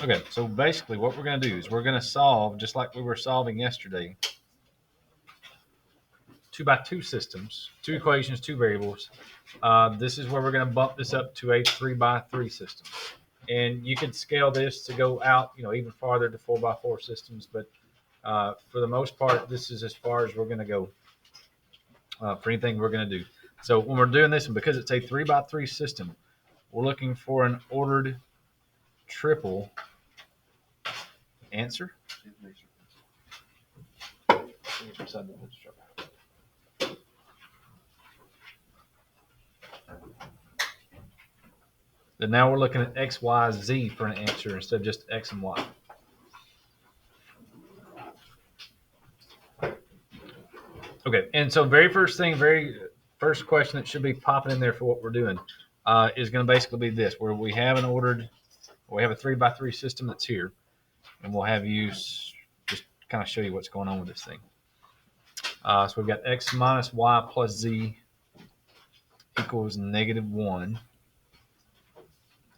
Okay, so basically what we're going to do is we're going to solve, just like we were solving yesterday, 2x2 systems, two equations, two variables. This is where we're going to bump this up to a 3x3 system. And you could scale this to go out, even farther to 4x4 systems. But for the most part, this is as far as we're going to go for anything we're going to do. So when we're doing this, and because it's a 3x3 system, we're looking for an ordered triple answer. Then now we're looking at X, Y, Z for an answer instead of just X and Y. Okay, and so very first question that should be popping in there for what we're doing is going to basically be this, where we have a 3x3 system that's here, and we'll have you just kind of show you what's going on with this thing. So we've got X minus Y plus Z equals -1.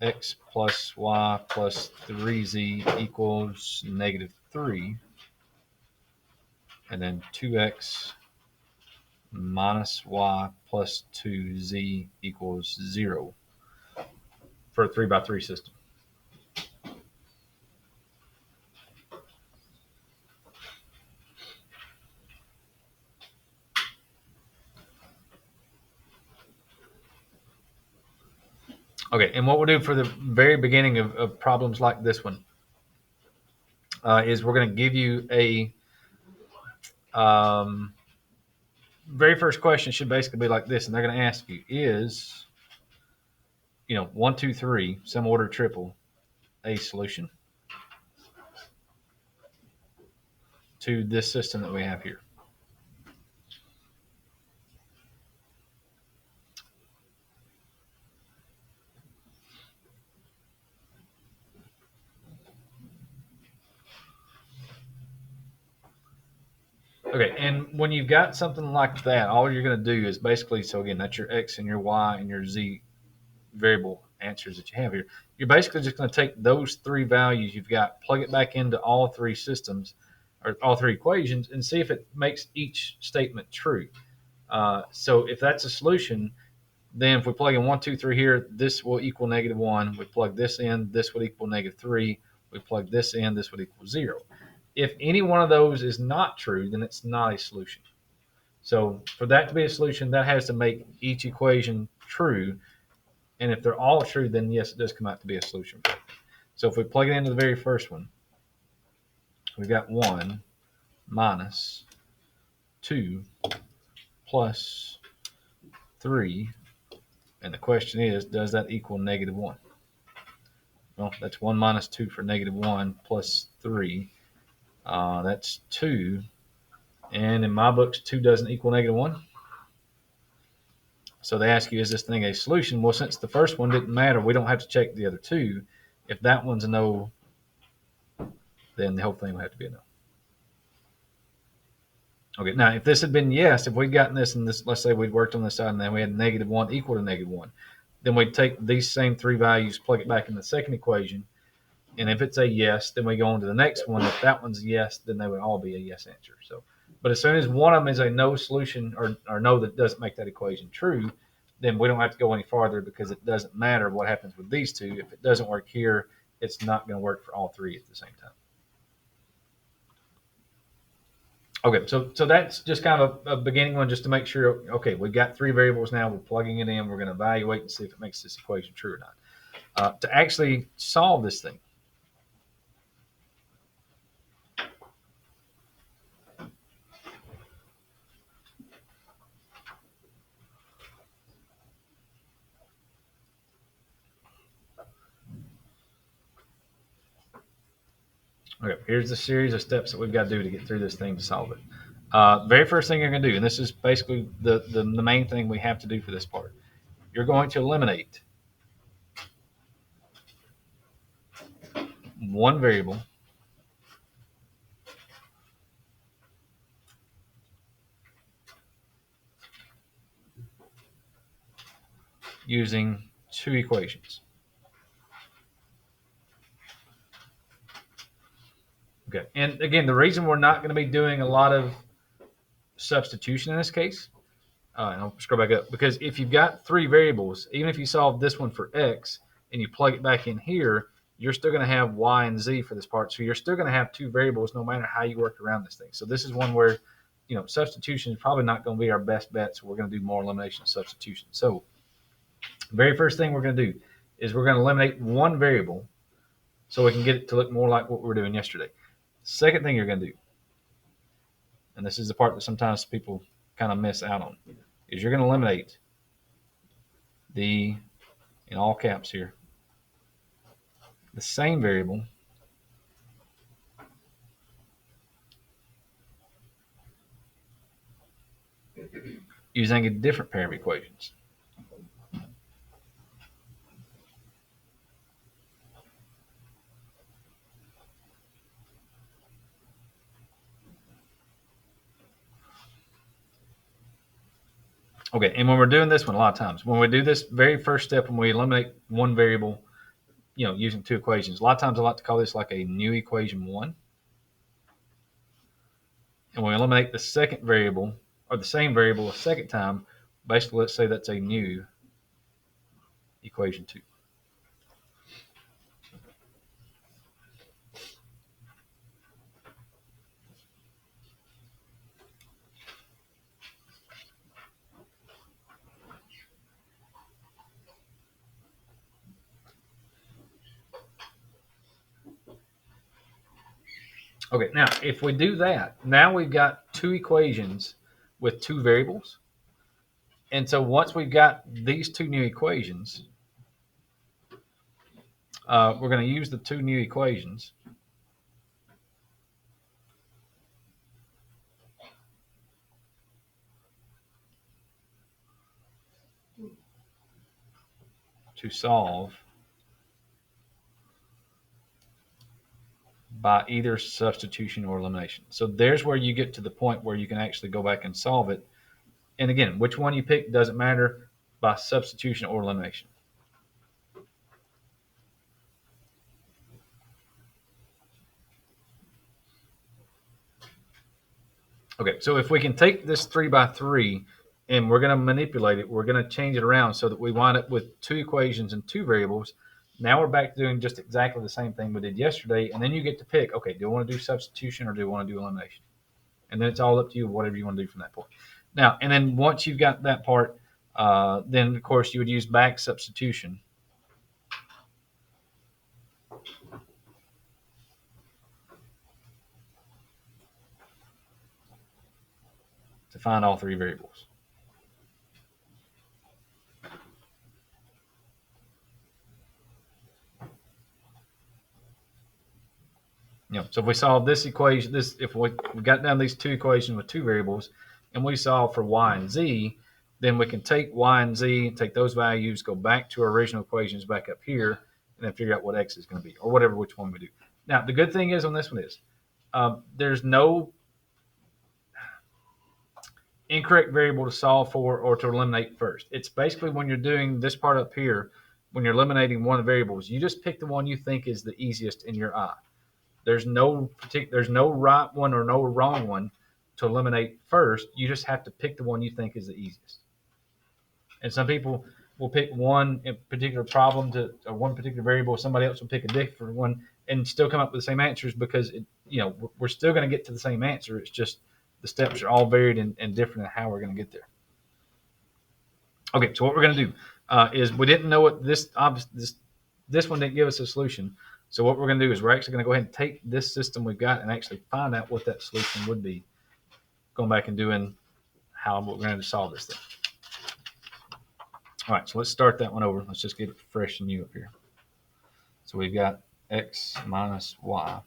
X plus Y plus 3Z equals -3. And then 2X minus Y plus 2Z equals 0 for a 3x3 system. Okay, and what we'll do for the very beginning of problems like this one is we're going to give you a very first question should basically be like this, and they're going to ask you is 1, 2, 3 some order triple a solution to this system that we have here. Okay, and when you've got something like that, all you're going to do is basically, so again, that's your X and your Y and your Z variable answers that you have here. You're basically just going to take those three values you've got, plug it back into all three systems or all three equations, and see if it makes each statement true. So if that's a solution, then if we plug in 1, 2, 3 here, this will equal -1. We plug this in, this would equal -3. We plug this in, this would equal 0. If any one of those is not true, then it's not a solution. So for that to be a solution, that has to make each equation true. And if they're all true, then yes, it does come out to be a solution. So if we plug it into the very first one, we've got 1 minus 2 plus 3. And the question is, does that equal -1? Well, that's 1 minus 2 for -1 plus 3. That's 2. And in my books, 2 doesn't equal -1. So they ask you, is this thing a solution? Well, since the first one didn't matter, we don't have to check the other two. If that one's a no, then the whole thing would have to be a no. Okay, now if this had been yes, if we'd gotten this and this, let's say we'd worked on this side and then we had -1 equal to -1, then we'd take these same three values, plug it back in the second equation, and if it's a yes, then we go on to the next one. If that one's yes, then they would all be a yes answer. So, but as soon as one of them is a no solution or no that doesn't make that equation true, then we don't have to go any farther because it doesn't matter what happens with these two. If it doesn't work here, it's not going to work for all three at the same time. Okay, so that's just kind of a beginning one just to make sure, okay, we've got three variables now, we're plugging it in, we're going to evaluate and see if it makes this equation true or not. To actually solve this thing, okay, here's the series of steps that we've got to do to get through this thing to solve it. Very first thing you're going to do, and this is basically the main thing we have to do for this part, you're going to eliminate one variable using two equations. Okay. And again, the reason we're not going to be doing a lot of substitution in this case, and I'll scroll back up, because if you've got three variables, even if you solve this one for x and you plug it back in here, you're still going to have y and z for this part. So you're still going to have two variables no matter how you work around this thing. So this is one where, substitution is probably not going to be our best bet. So we're going to do more elimination and substitution. So the very first thing we're going to do is we're going to eliminate one variable so we can get it to look more like what we were doing yesterday. Second thing you're going to do, and this is the part that sometimes people kind of miss out on, is you're going to eliminate the, in all caps here, the same variable using a different pair of equations. Okay, and when we're doing this one, a lot of times, when we do this very first step, when we eliminate one variable, using two equations, a lot of times I like to call this like a new equation one. And when we eliminate the second variable, or the same variable a second time, basically let's say that's a new equation two. Okay, now if we do that, now we've got two equations with two variables. And so once we've got these two new equations, we're going to use the two new equations to solve by either substitution or elimination. So there's where you get to the point where you can actually go back and solve it. And again, which one you pick doesn't matter, by substitution or elimination. Okay, so if we can take this 3 by 3 and we're going to manipulate it, we're going to change it around so that we wind up with two equations and two variables. Now we're back to doing just exactly the same thing we did yesterday. And then you get to pick, okay, do I want to do substitution or do I want to do elimination? And then it's all up to you, whatever you want to do from that point. Now, and then once you've got that part, then of course you would use back substitution to find all three variables. So if we solve this equation, if we got down these two equations with two variables, and we solve for y and z, then we can take y and z, take those values, go back to our original equations back up here, and then figure out what x is going to be, or whatever which one we do. Now, the good thing is on this one is there's no incorrect variable to solve for or to eliminate first. It's basically when you're doing this part up here, when you're eliminating one of the variables, you just pick the one you think is the easiest in your eye. There's no right one or no wrong one to eliminate first. You just have to pick the one you think is the easiest. And some people will pick one particular problem or one particular variable. Somebody else will pick a different one and still come up with the same answers because we're still going to get to the same answer. It's just the steps are all varied and different in how we're going to get there. Okay, so what we're going to do is we didn't know what this one didn't give us a solution. So what we're going to do is we're actually going to go ahead and take this system we've got and actually find out what that solution would be. Going back and doing how we're going to solve this thing. All right, so let's start that one over. Let's just get it fresh and new up here. So we've got x minus y.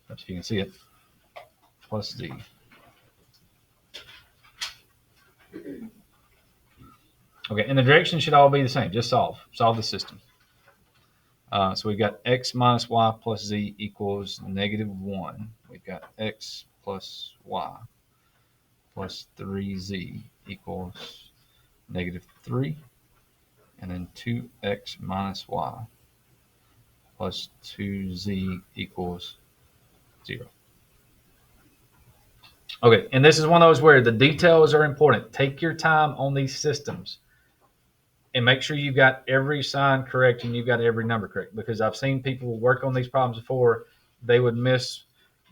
If you can see it, plus z. Okay, and the direction should all be the same. Just solve the system. So we've got x minus y plus z equals -1. We've got x plus y plus 3z equals -3. And then 2x minus y plus 2z equals 0. Okay, and this is one of those where the details are important. Take your time on these systems and make sure you've got every sign correct and you've got every number correct, because I've seen people work on these problems before. They would miss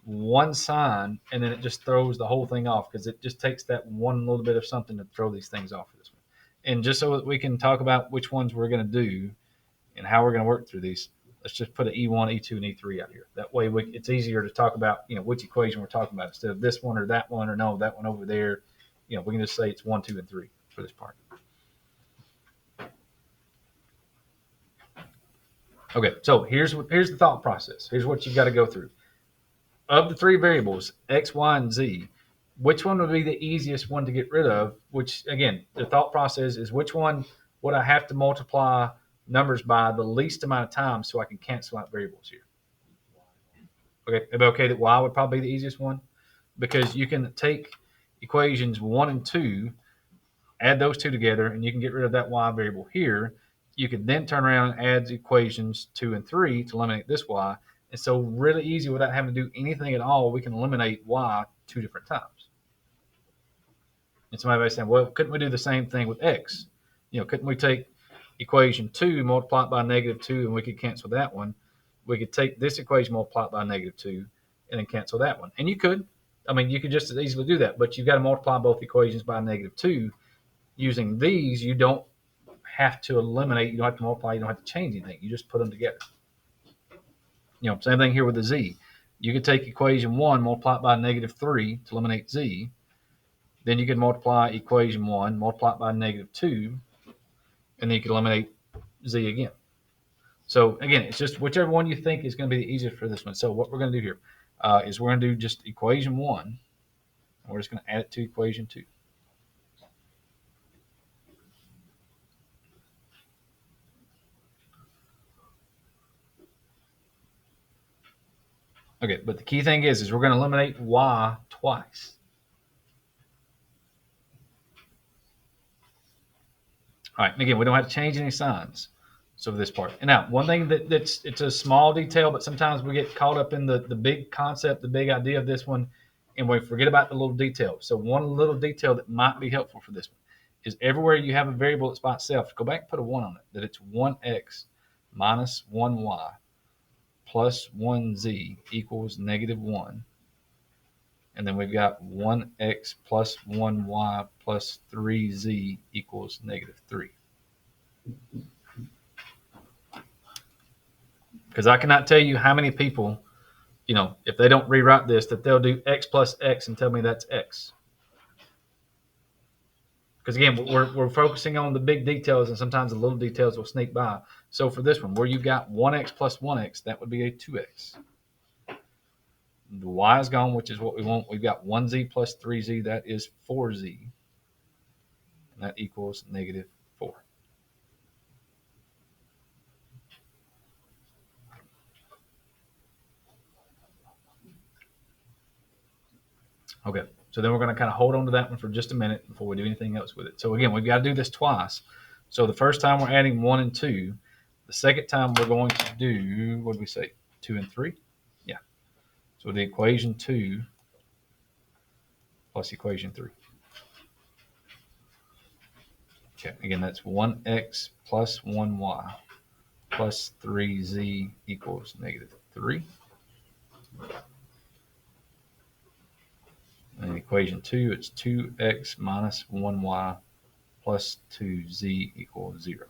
one sign and then it just throws the whole thing off, because it just takes that one little bit of something to throw these things off for this one. And just so that we can talk about which ones we're going to do and how we're going to work through these, let's just put an E1, E2, and E3 out here. That way it's easier to talk about, which equation we're talking about instead of this one or that one, or no, that one over there. We can just say it's 1, 2, and 3 for this part. Okay, so here's the thought process. Here's what you've got to go through. Of the three variables, X, Y, and Z, which one would be the easiest one to get rid of? Which, again, the thought process is which one would I have to multiply numbers by the least amount of times so I can cancel out variables here? Okay, it'd be okay that Y would probably be the easiest one, because you can take equations 1 and 2, add those two together, and you can get rid of that Y variable here. You could then turn around and add equations 2 and 3 to eliminate this Y. And so really easy, without having to do anything at all, we can eliminate Y 2 different times. And somebody may say, well, couldn't we do the same thing with X? Couldn't we take equation 2, multiply it by -2, and we could cancel that one? We could take this equation, multiply it by -2, and then cancel that one. And you could. You could just as easily do that, but you've got to multiply both equations by -2. Using these, you don't have to eliminate, you don't have to multiply, you don't have to change anything. You just put them together. Same thing here with the Z. You could take equation 1, multiply it by -3 to eliminate Z. Then you could multiply equation 1, multiply it by -2, and then you could eliminate Z again. So again, it's just whichever one you think is going to be the easiest for this one. So what we're going to do here is we're going to do just equation 1, and we're just going to add it to equation 2. Okay, but the key thing is we're going to eliminate Y twice. All right, and again, we don't have to change any signs. So for this part. And now, one thing it's a small detail, but sometimes we get caught up in the big concept, the big idea of this one, and we forget about the little detail. So one little detail that might be helpful for this one is everywhere you have a variable that's by itself, go back and put a 1 on it, that it's 1x minus 1y plus 1z equals -1. And then we've got 1x plus 1y plus 3z equals -3. Because I cannot tell you how many people, if they don't rewrite this, that they'll do x plus x and tell me that's x. Because again, we're focusing on the big details, and sometimes the little details will sneak by. So for this one, where you've got 1x plus 1x, that would be a 2x. The y is gone, which is what we want. We've got 1z plus 3z, that is 4z. And that equals -4. Okay, so then we're going to kind of hold on to that one for just a minute before we do anything else with it. So again, we've got to do this twice. So the first time we're adding 1 and 2. The second time we're going to do, what did we say, 2 and 3? Yeah. So the equation 2 plus equation 3. Okay, again, that's 1x plus 1y plus 3z equals -3. And equation 2, it's 2x minus 1y plus 2z equals 0.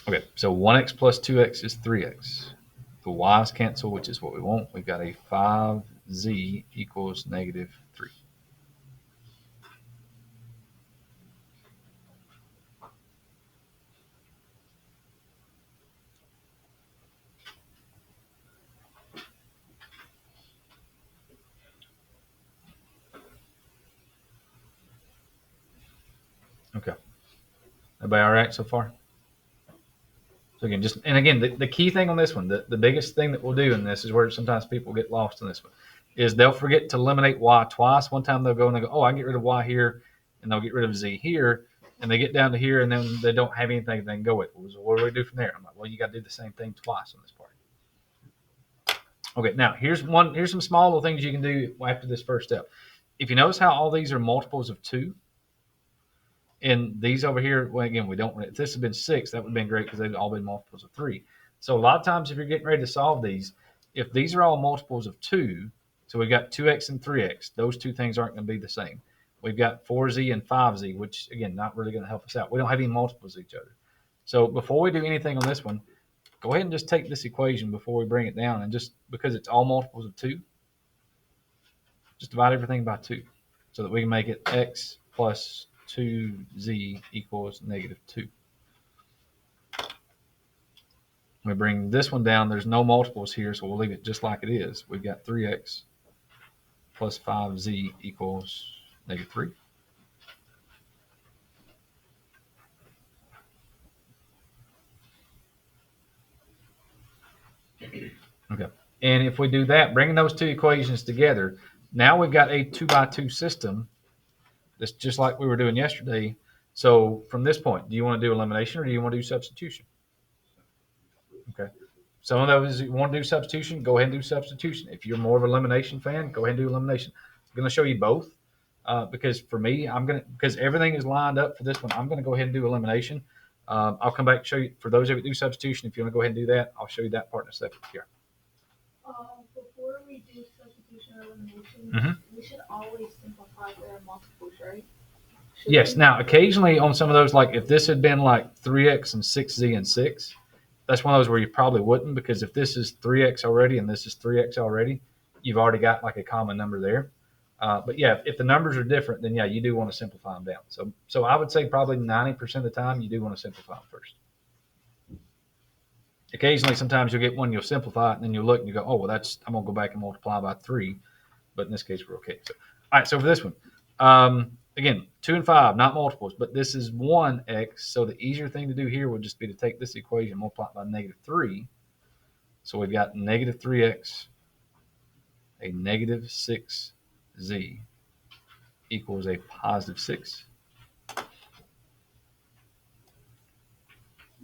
Okay, so 1x plus 2x is 3x. The y's cancel, which is what we want. We've got a 5z equals -3. Okay. Everybody all right so far? So again, the key thing on this one, the biggest thing that we'll do in this is where sometimes people get lost in this one, is they'll forget to eliminate y twice. One time they'll go and they go, oh, I can get rid of y here, and they'll get rid of z here. and they get down to here, and then they don't have anything they can go with. Well, so what do we do from there? I'm like, well, you got to do the same thing twice on this part. Okay, now here's some small little things you can do after this first step. If you notice how all these are multiples of 2, and these over here, well, again, we don't. If this had been 6, that would have been great because they'd all been multiples of 3. So a lot of times, if you're getting ready to solve these, if these are all multiples of 2, so we've got 2x and 3x, those two things aren't going to be the same. We've got 4z and 5z, which, again, not really going to help us out. We don't have any multiples of each other. So before we do anything on this one, go ahead and just take this equation before we bring it down, and just because it's all multiples of 2, just divide everything by 2 so that we can make it x plus 2z equals -2. We bring this one down. There's no multiples here, so we'll leave it just like it is. We've got 3x plus 5z equals -3. Okay. And if we do that, bringing those two equations together, now we've got a 2x2 system that's just like we were doing yesterday. So from this point, do you want to do elimination or do you want to do substitution? Okay. Some of those you want to do substitution, go ahead and do substitution. If you're more of an elimination fan, go ahead and do elimination. I'm going to show you both because for me, because everything is lined up for this one, I'm going to go ahead and do elimination. I'll come back and show you, for those of you that do substitution, if you want to go ahead and do that, I'll show you that part in a second here. Before we do substitution or elimination, we should always simplify their multiples, right? Yes. Now, occasionally on some of those, like if this had been like 3x and 6z and 6, that's one of those where you probably wouldn't, because if this is 3x already and this is 3x already, you've already got like a common number there. But yeah, if the numbers are different, then yeah, you do want to simplify them down. So I would say probably 90% of the time you do want to simplify them first. Occasionally, sometimes you'll get one, you'll simplify it, and then you'll look and you go, oh, well, I'm going to go back and multiply by 3. But in this case, we're okay. So, all right, so for this one, again, 2 and 5, not multiples, but this is 1x. So the easier thing to do here would just be to take this equation and multiply it by -3. So we've got -3x, a -6z equals a +6.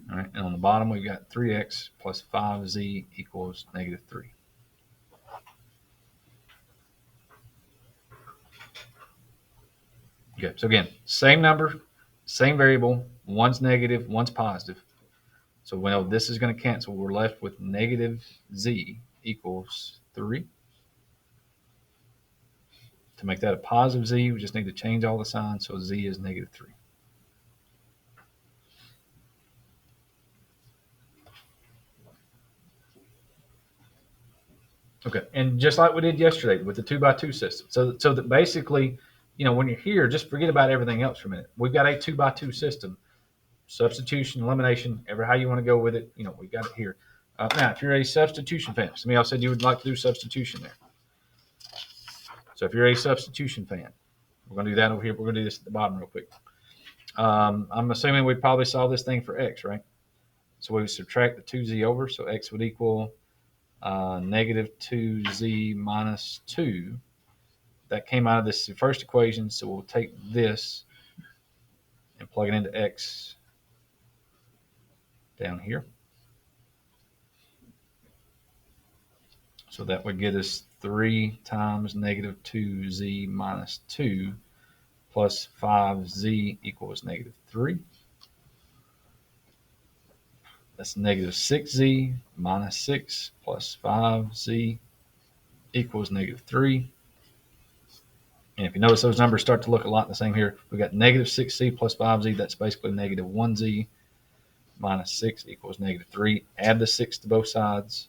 All right, and on the bottom, we've got 3x plus 5z equals -3. Okay, so again, same number, same variable. One's negative, one's positive. So we know this is going to cancel. We're left with -z equals 3. To make that a positive z, we just need to change all the signs, so z is -3. Okay, and just like we did yesterday with the 2x2 system. So that basically, when you're here, just forget about everything else for a minute. We've got a 2x2 system, substitution, elimination, ever how you want to go with it. We've got it here. Now, if you're a substitution fan, some of y'all said you would like to do substitution there. So if you're a substitution fan, we're going to do that over here. We're going to do this at the bottom real quick. I'm assuming we probably solve this thing for x, right? So we would subtract the 2z over, so x would equal -2z minus 2. That came out of this first equation, so we'll take this and plug it into x down here. So that would get us 3 times -2z minus 2 plus 5z equals -3. That's -6z minus 6 plus 5z equals -3. And if you notice, those numbers start to look a lot the same here. We've got -6z plus 5z. That's basically -1z minus 6 equals -3. Add the 6 to both sides.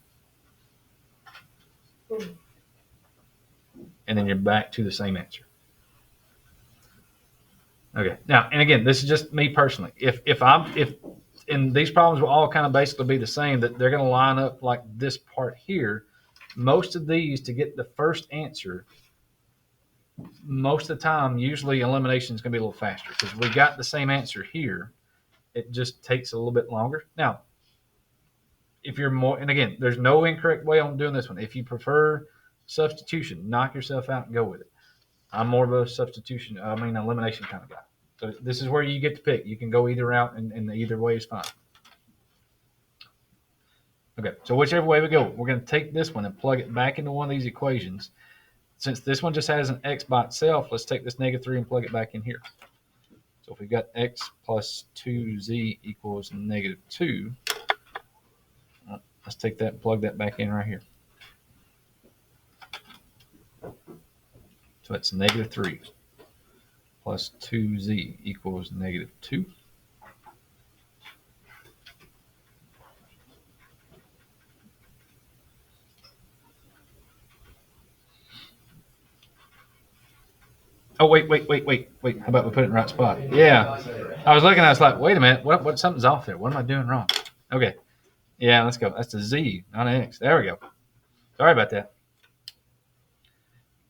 And then you're back to the same answer. Okay. Now, and again, this is just me personally. If and these problems will all kind of basically be the same, that they're going to line up like this part here. Most of these, to get the first answer, most of the time, usually elimination is going to be a little faster because we got the same answer here. It just takes a little bit longer. Now, if you're more, and again, there's no incorrect way on doing this one. If you prefer substitution, knock yourself out and go with it. I'm more of a elimination kind of guy. So this is where you get to pick. You can go either route, and either way is fine. Okay, so whichever way we go, we're going to take this one and plug it back into one of these equations. Since this one just has an x by itself, let's take this -3 and plug it back in here. So if we've got x plus 2z equals -2, let's take that and plug that back in right here. So that's -3 plus 2z equals -2. Oh, wait. How about we put it in the right spot? Yeah. I was looking, I was like, wait a minute, what something's off there. What am I doing wrong? Okay. Yeah, let's go. That's a z, not an x. There we go. Sorry about that.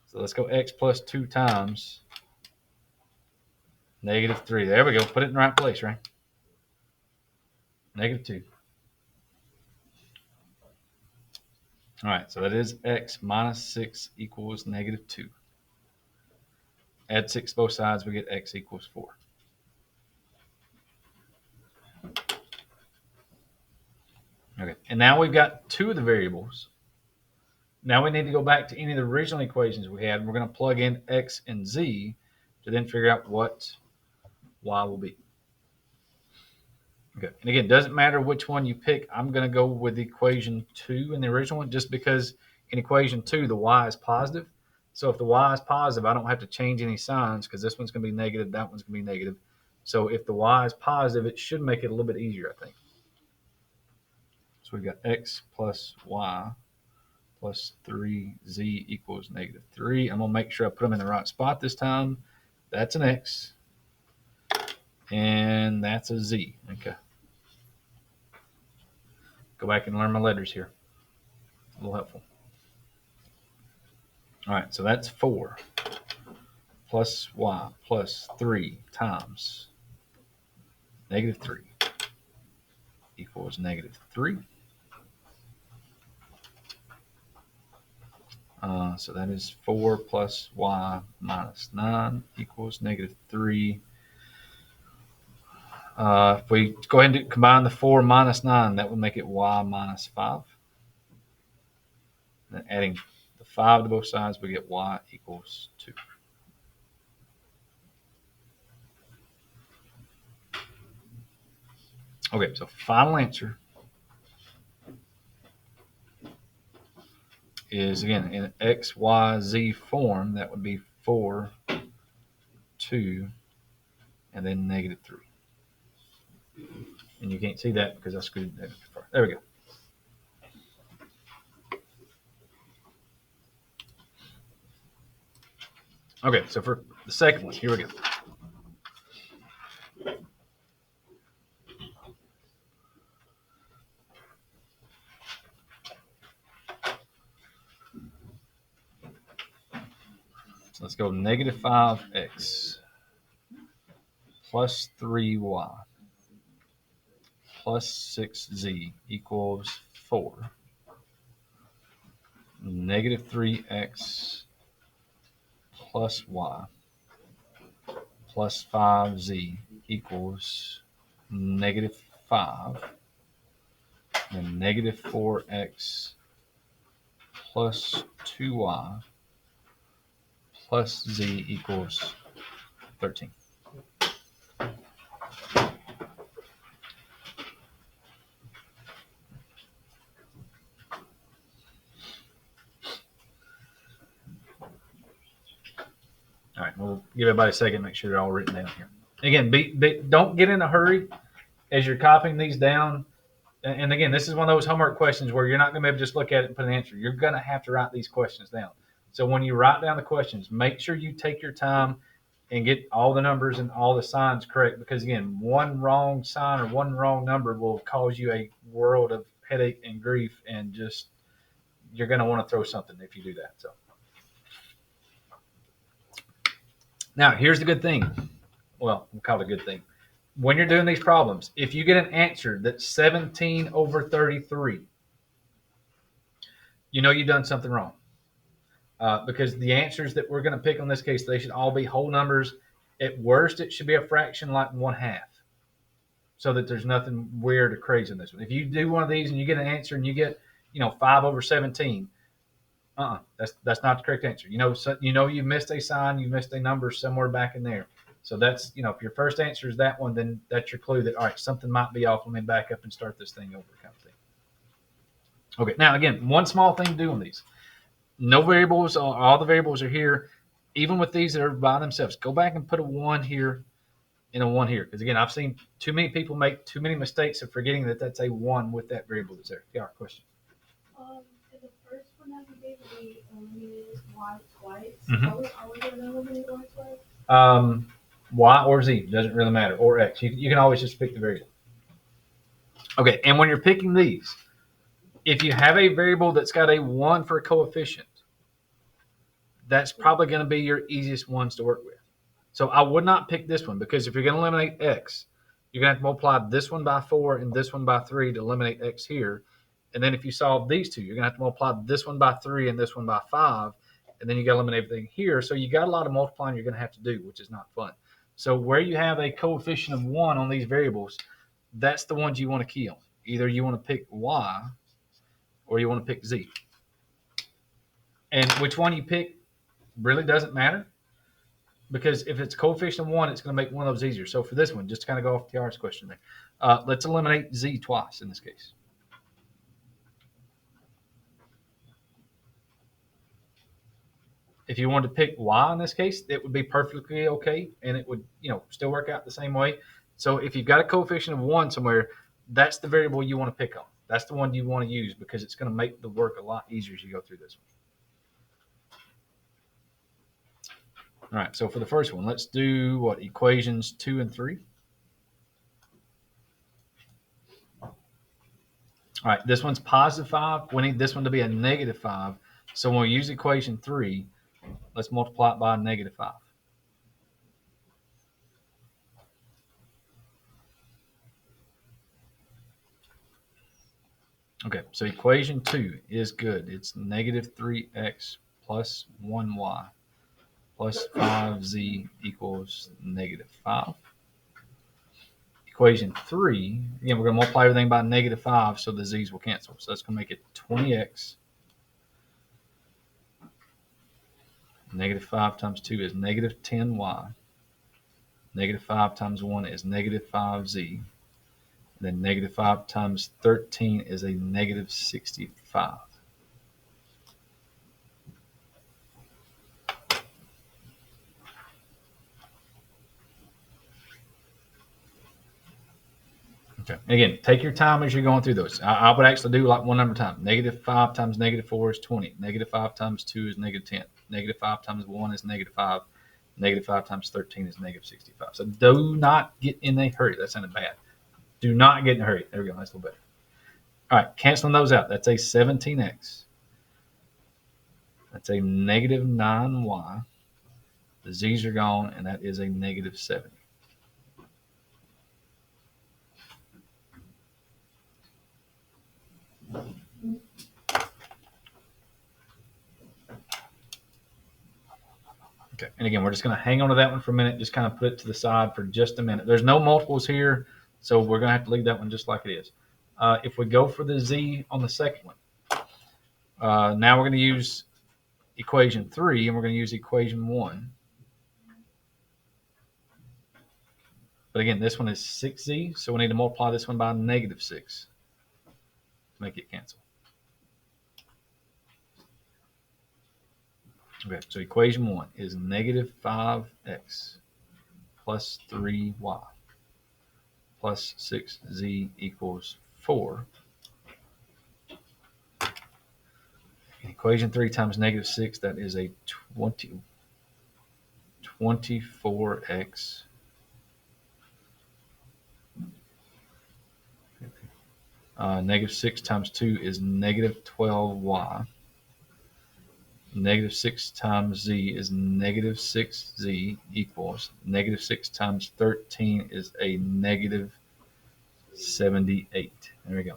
So let's go x plus 2 times -3. There we go. Put it in the right place, right? -2. All right, so that is x minus 6 equals -2. Add 6 both sides, we get x equals 4. Okay, and now we've got 2 of the variables. Now we need to go back to any of the original equations we had, and we're going to plug in x and z to then figure out what y will be. Okay, and again, it doesn't matter which one you pick. I'm going to go with equation 2 in the original one, just because in equation 2, the y is positive. So if the y is positive, I don't have to change any signs because this one's going to be negative, that one's going to be negative. So if the y is positive, it should make it a little bit easier, I think. So we've got x plus y plus 3z equals -3. I'm going to make sure I put them in the right spot this time. That's an x, and that's a z. Okay. Go back and learn my letters here. A little helpful. All right, so that's 4 plus y plus 3 times -3 equals -3. So that is 4 plus y minus 9 equals -3. If we go ahead and combine the 4 minus 9, that would make it y minus 5. And then adding the 5 to both sides, we get y equals 2. Okay, so final answer is, again, in x, y, z form. That would be 4, 2, and then -3. And you can't see that because I screwed that too far. There we go. Okay, so for the second one, here we go. So let's go -5x plus 3y plus 6z equals 4. -3x plus y plus 5z equals -5. And -4x plus 2y plus z equals 13. All right, we'll give everybody a second to make sure they're all written down here. Again, don't get in a hurry as you're copying these down. And again, this is one of those homework questions where you're not going to be able to just look at it and put an answer. You're going to have to write these questions down. So when you write down the questions, make sure you take your time and get all the numbers and all the signs correct. Because again, one wrong sign or one wrong number will cause you a world of headache and grief, and just you're going to want to throw something if you do that. So now here's the good thing. Well, we'll call it a good thing. When you're doing these problems, if you get an answer that's 17 over 33, you know you've done something wrong. Because the answers that we're going to pick on this case, they should all be whole numbers, At worst, it should be a fraction like 1/2, so that there's nothing weird or crazy in this one. If you do one of these and you get an answer and you get 5/17, that's not the correct answer. You missed a sign, you missed a number somewhere back in there. So that's if your first answer is that one, then that's your clue that all right, something might be off. Let me back up and start this thing over, kind of thing. Okay, now again, one small thing to do on these. No variables, all the variables are here. Even with these that are by themselves, go back and put a 1 here and a 1 here. Because again, I've seen too many people make too many mistakes of forgetting that that's a 1 with that variable that's there. Yeah, question. In the first one that we did, we eliminated y twice. Mhm. Are we going to eliminate y twice? Y or Z, doesn't really matter, or X. You can always just pick the variable. Okay, and when you're picking these, if you have a variable that's got a 1 for a coefficient, that's probably going to be your easiest ones to work with. So I would not pick this one, because if you're going to eliminate X, you're going to have to multiply this one by 4 and this one by 3 to eliminate X here. And then if you solve these two, you're going to have to multiply this one by 3 and this one by 5. And then you got to eliminate everything here. So you got a lot of multiplying you're going to have to do, which is not fun. So where you have a coefficient of 1 on these variables, that's the ones you want to key on. Either you want to pick Y or you want to pick Z. And which one you pick really doesn't matter, because if it's coefficient of 1, it's going to make one of those easier. So for this one, just to kind of go off TR's question there, let's eliminate Z twice in this case. If you wanted to pick Y in this case, it would be perfectly okay, and it would still work out the same way. So if you've got a coefficient of 1 somewhere, that's the variable you want to pick on. That's the one you want to use, because it's going to make the work a lot easier as you go through this one. All right, so for the first one, let's do equations 2 and 3. All right, this one's positive 5. We need this one to be a negative 5. So when we use equation 3, let's multiply it by a negative 5. Okay, so equation 2 is good. It's negative 3x plus 1y plus 5z equals negative 5. Equation 3, again, we're going to multiply everything by negative 5, so the z's will cancel. So that's going to make it 20x. Negative 5 times 2 is negative 10y. Negative 5 times 1 is negative 5z. Then negative 5 times 13 is a negative 65. Okay. Again, take your time as you're going through those. I would actually do like one number at a time. Negative 5 times negative 4 is 20. Negative 5 times 2 is negative 10. Negative 5 times 1 is negative 5. Negative 5 times 13 is negative 65. So do not get in a hurry. That sounded bad. Do not get in a hurry. There we go. That's a little better. All right. Canceling those out. That's a 17x. That's a negative 9y. The z's are gone, and that is a negative 70. Okay, and again, we're just going to hang on to that one for a minute, just kind of put it to the side for just a minute. There's no multiples here, so we're going to have to leave that one just like it is. If we go for the z on the second one, now we're going to use equation 3, and we're going to use equation 1. But again, this one is 6z, so we need to multiply this one by negative 6 to make it cancel. Okay, so equation 1 is negative 5x plus 3y plus 6z equals 4. Equation 3 times negative 6, that is a 24x negative 6 times 2 is negative 12y. Negative 6 times z is negative 6z equals negative 6 times 13 is a negative 78. There we go.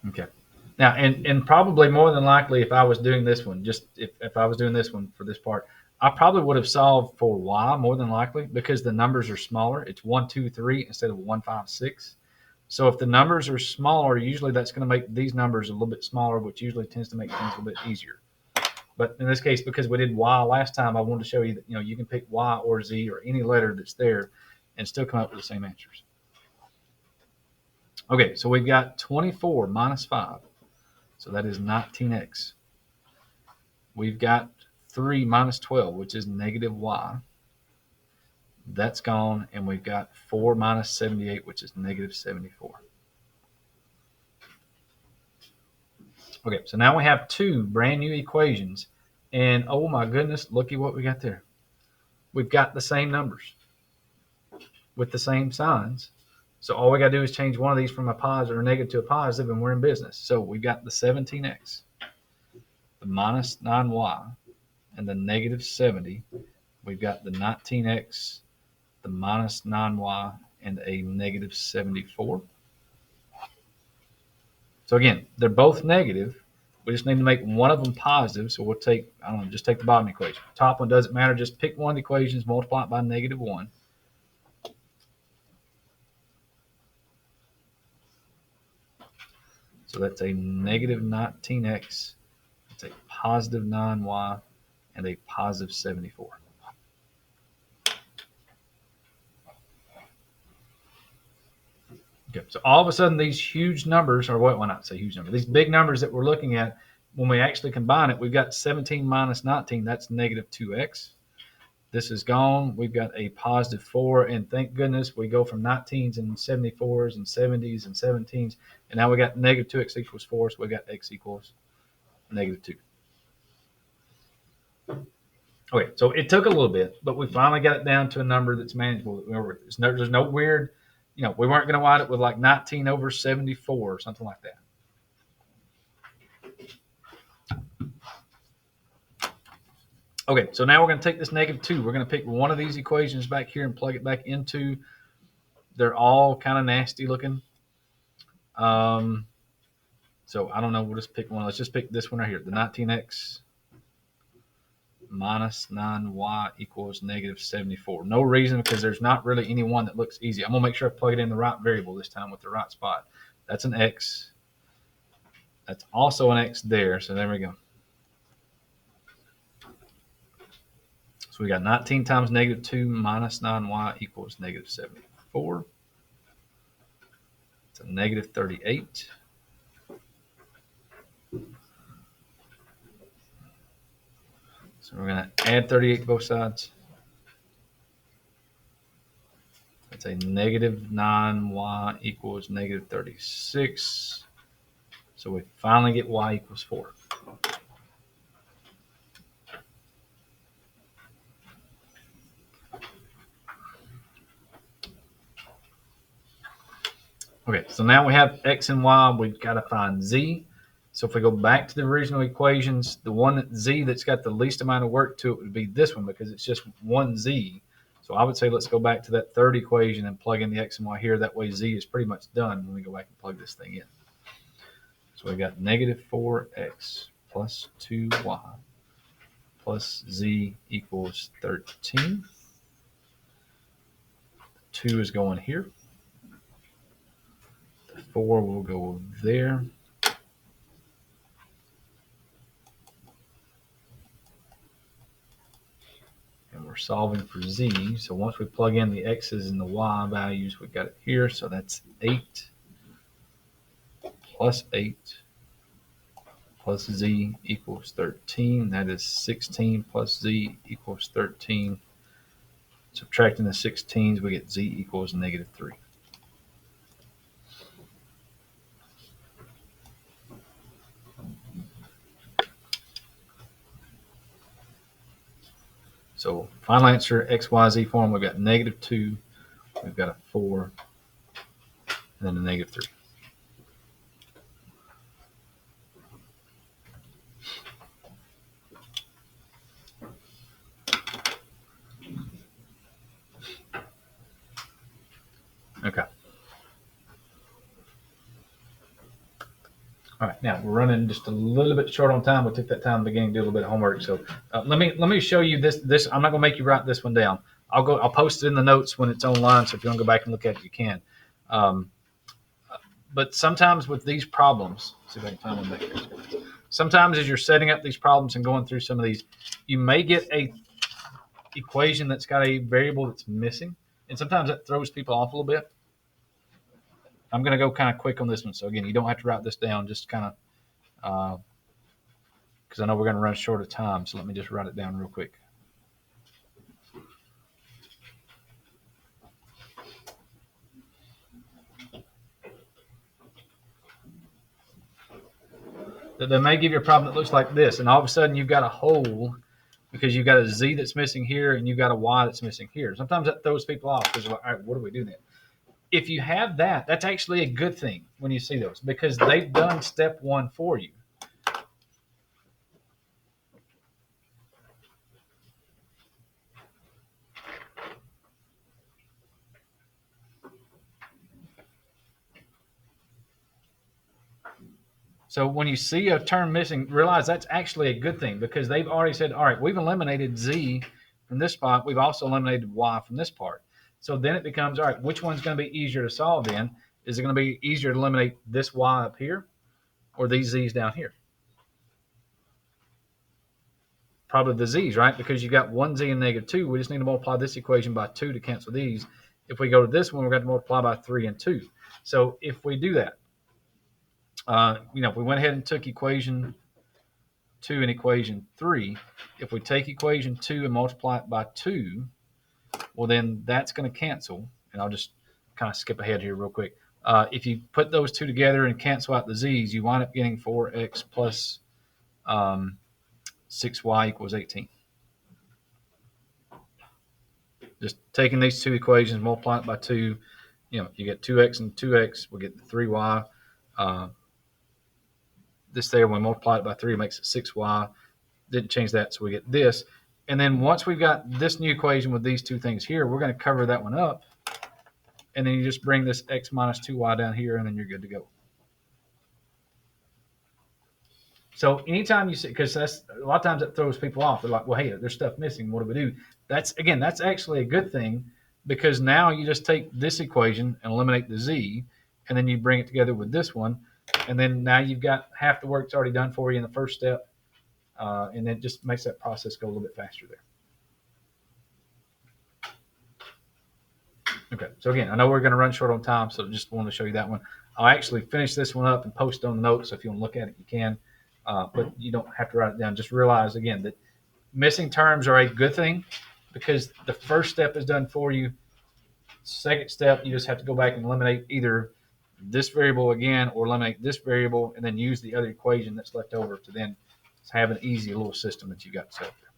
Okay. Now, and probably more than likely, if I was doing this one, just if I was doing this one for this part, I probably would have solved for y more than likely because the numbers are smaller. It's 1, 2, 3 instead of 1, 5, 6. So if the numbers are smaller, usually that's going to make these numbers a little bit smaller, which usually tends to make things a little bit easier. But in this case, because we did y last time, I wanted to show you that you can pick y or z or any letter that's there and still come up with the same answers. Okay, so we've got 24 minus 5. So that is 19x. We've got 3 minus 12, which is negative y. That's gone. And we've got 4 minus 78, which is negative 74. Okay, so now we have two brand new equations. And oh my goodness, looky what we got there. We've got the same numbers with the same signs. So all we got to do is change one of these from a positive or negative to a positive, and we're in business. So we've got the 17x, the minus 9y, and the negative 70. We've got the 19x, the minus 9y, and a negative 74. So again, they're both negative. We just need to make one of them positive. So we'll take, I don't know, just take the bottom equation. Top one doesn't matter. Just pick one of the equations, multiply it by negative 1. So that's a negative 19x. It's a positive 9y and a positive 74. Okay, so all of a sudden these huge numbers, or what, why not say huge numbers, these big numbers that we're looking at, when we actually combine it, we've got 17 minus 19, that's negative 2x. This is gone. We've got a positive 4, and thank goodness we go from 19s and 74s and 70s and 17s, and now we got negative 2x equals 4, so we got x equals negative 2. Okay, so it took a little bit, but we finally got it down to a number that's manageable. There's no weird, we weren't going to wind it with like 19 over 74 or something like that. Okay, so now we're going to take this negative 2. We're going to pick one of these equations back here and plug it back into. They're all kind of nasty looking. So I don't know. We'll just pick one. Let's just pick this one right here. The 19x minus 9y equals negative 74. No reason, because there's not really any one that looks easy. I'm going to make sure I plug it in the right variable this time with the right spot. That's an x. That's also an x there. So there we go. So we got 19 times negative 2 minus 9y equals negative 74. It's a negative 38. So we're going to add 38 to both sides. It's a negative 9y equals negative 36. So we finally get y equals 4. Okay, so now we have x and y. We've got to find z. So if we go back to the original equations, the one that z that's got the least amount of work to it would be this one, because it's just one z. So I would say let's go back to that third equation and plug in the x and y here. That way z is pretty much done when we go back and plug this thing in. So we've got negative 4x plus 2y plus z equals 13. 2 is going here. The 4 will go there. And we're solving for z. So once we plug in the x's and the y values, we've got it here. So that's 8 plus 8 plus z equals 13. That is 16 plus z equals 13. Subtracting the 16s, we get z equals negative 3. So final answer, x, y, z form, we've got negative 2, we've got a 4, and then a negative 3. Okay. All right, now we're running just a little bit short on time. We took that time at the beginning to do a little bit of homework. So let me show you this. I'm not gonna make you write this one down. I'll post it in the notes when it's online. So if you want to go back and look at it, you can. Um, but sometimes with these problems, see if I can find one back here. Sometimes as you're setting up these problems and going through some of these, you may get a equation that's got a variable that's missing, and sometimes that throws people off a little bit. I'm going to go kind of quick on this one. So again, you don't have to write this down, just kind of, because I know we're going to run short of time. So let me just write it down real quick. They may give you a problem that looks like this, and all of a sudden you've got a hole because you've got a z that's missing here and you've got a y that's missing here. Sometimes that throws people off because they're like, all right, what do we do then? If you have that, that's actually a good thing when you see those, because they've done step one for you. So when you see a term missing, realize that's actually a good thing, because they've already said, all right, we've eliminated z from this spot. We've also eliminated y from this part. So then it becomes, all right, which one's going to be easier to solve then? Is it going to be easier to eliminate this y up here or these z's down here? Probably the z's, right? Because you got one z and -2. We just need to multiply this equation by 2 to cancel these. If we go to this one, we're going to multiply by 3 and 2. So if we do that, if we went ahead and took equation 2 and equation 3, if we take equation 2 and multiply it by 2, well, then that's going to cancel. And I'll just kind of skip ahead here real quick. If you put those two together and cancel out the z's, you wind up getting 4x plus 6y equals 18. Just taking these two equations, multiply it by 2, you get 2x and 2x, we'll get 3y. This there, when we multiply it by 3, it makes it 6y. Didn't change that, so we get this. And then once we've got this new equation with these two things here, we're going to cover that one up. And then you just bring this x minus 2y down here, and then you're good to go. So anytime you see, because that's a lot of times that throws people off. They're like, well, hey, there's stuff missing. What do we do? That's actually a good thing, because now you just take this equation and eliminate the z, and then you bring it together with this one. And then now you've got half the work's already done for you in the first step. And it just makes that process go a little bit faster there. Okay, so again, I know we're going to run short on time, so just wanted to show you that one. I'll actually finish this one up and post it on the notes, so if you want to look at it, you can. But you don't have to write it down. Just realize, again, that missing terms are a good thing, because the first step is done for you. Second step, you just have to go back and eliminate either this variable again or eliminate this variable, and then use the other equation that's left over to then have an easy little system that you got set up there.